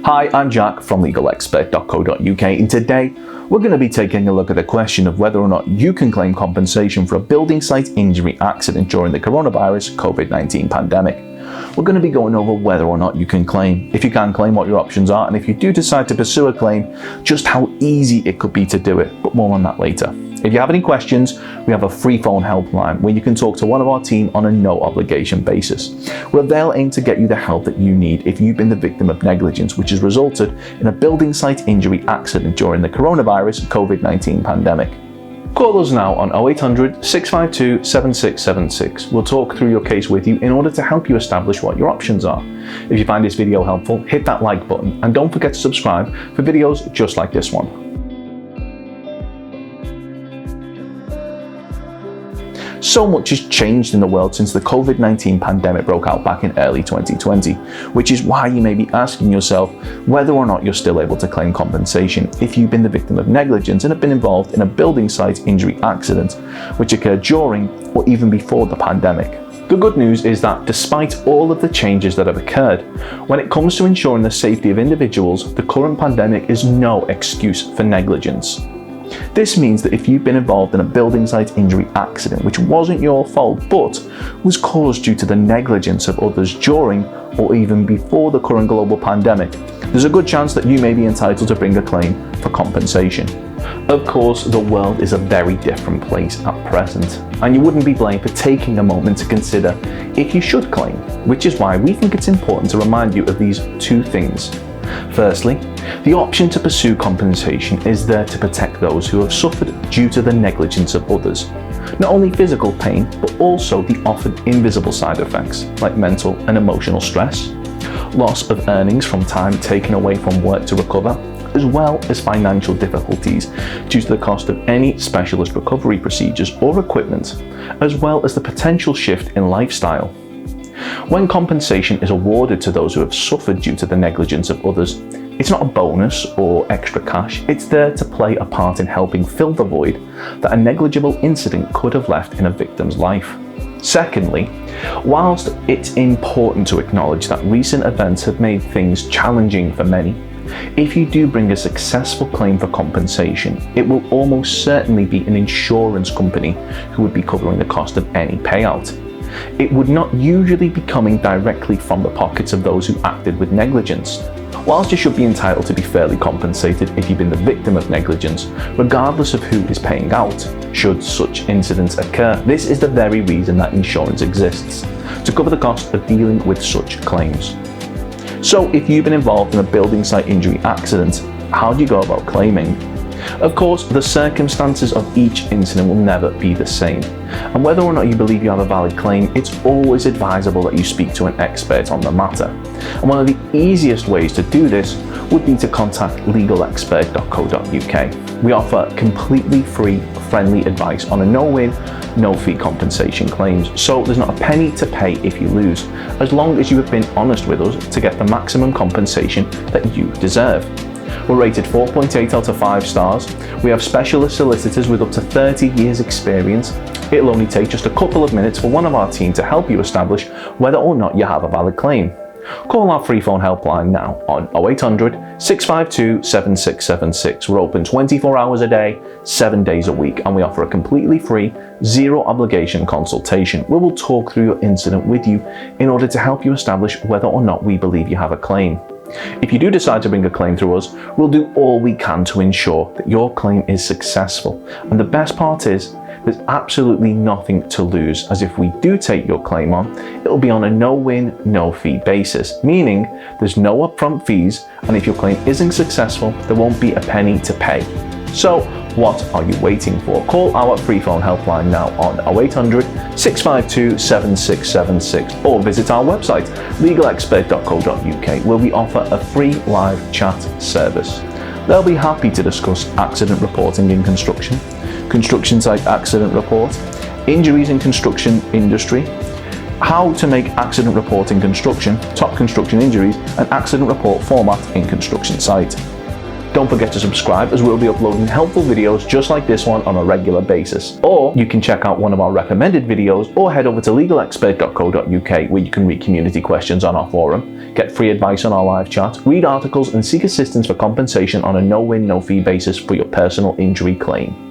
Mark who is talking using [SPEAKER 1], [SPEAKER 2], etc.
[SPEAKER 1] Hi, I'm Jack from legalexpert.co.uk, and today we're going to be taking a look at the question of whether or not you can claim compensation for a building site injury accident during the coronavirus COVID-19 pandemic. We're going to be going over whether or not you can claim, if you can claim, what your options are, and if you do decide to pursue a claim, just how easy it could be to do it, but more on that later. If you have any questions, we have a free phone helpline where you can talk to one of our team on a no obligation basis, where they'll aim to get you the help that you need if you've been the victim of negligence which has resulted in a building site injury accident during the coronavirus COVID-19 pandemic. Call us now on 0800 652 7676. We'll talk through your case with you in order to help you establish what your options are. If you find this video helpful, hit that like button and don't forget to subscribe for videos just like this one. So much has changed in the world since the COVID-19 pandemic broke out back in early 2020, which is why you may be asking yourself whether or not you're still able to claim compensation if you've been the victim of negligence and have been involved in a building site injury accident, which occurred during or even before the pandemic. The good news is that despite all of the changes that have occurred, when it comes to ensuring the safety of individuals, the current pandemic is no excuse for negligence. This means that if you've been involved in a building site injury accident which wasn't your fault but was caused due to the negligence of others during or even before the current global pandemic, there's a good chance that you may be entitled to bring a claim for compensation. Of course, the world is a very different place at present, and you wouldn't be blamed for taking a moment to consider if you should claim, which is why we think it's important to remind you of these two things. Firstly, the option to pursue compensation is there to protect those who have suffered due to the negligence of others. Not only physical pain, but also the often invisible side effects like mental and emotional stress, loss of earnings from time taken away from work to recover, as well as financial difficulties due to the cost of any specialist recovery procedures or equipment, as well as the potential shift in lifestyle. When compensation is awarded to those who have suffered due to the negligence of others, it's not a bonus or extra cash, it's there to play a part in helping fill the void that a negligible incident could have left in a victim's life. Secondly, whilst it's important to acknowledge that recent events have made things challenging for many, if you do bring a successful claim for compensation, it will almost certainly be an insurance company who would be covering the cost of any payout. It would not usually be coming directly from the pockets of those who acted with negligence. Whilst you should be entitled to be fairly compensated if you've been the victim of negligence, regardless of who is paying out, should such incidents occur, this is the very reason that insurance exists, to cover the cost of dealing with such claims. So if you've been involved in a building site injury accident, how do you go about claiming? Of course, the circumstances of each incident will never be the same, and whether or not you believe you have a valid claim, it's always advisable that you speak to an expert on the matter. And one of the easiest ways to do this would be to contact legalexpert.co.uk. We offer completely free, friendly advice on a no-win, no-fee compensation claims, so there's not a penny to pay if you lose, as long as you have been honest with us to get the maximum compensation that you deserve. We're rated 4.8 out of 5 stars. We have specialist solicitors with up to 30 years experience. It'll only take just a couple of minutes for one of our team to help you establish whether or not you have a valid claim. Call our free phone helpline now on 0800 652 7676. We're open 24 hours a day, 7 days a week, and we offer a completely free, zero obligation consultation where we'll talk through your incident with you in order to help you establish whether or not we believe you have a claim. If you do decide to bring a claim through us, we'll do all we can to ensure that your claim is successful. And the best part is, there's absolutely nothing to lose, as if we do take your claim on, it'll be on a no-win, no-fee basis, meaning there's no upfront fees, and if your claim isn't successful, there won't be a penny to pay. So what are you waiting for? Call our free phone helpline now on 0800 652 7676 or visit our website legalexpert.co.uk, where we offer a free live chat service. They'll be happy to discuss accident reporting in construction, construction site accident report, injuries in construction industry, how to make accident report in construction, top construction injuries, and accident report format in construction site. Don't forget to subscribe, as we'll be uploading helpful videos just like this one on a regular basis. Or you can check out one of our recommended videos, or head over to legalexpert.co.uk where you can read community questions on our forum, get free advice on our live chat, read articles and seek assistance for compensation on a no-win, no-fee basis for your personal injury claim.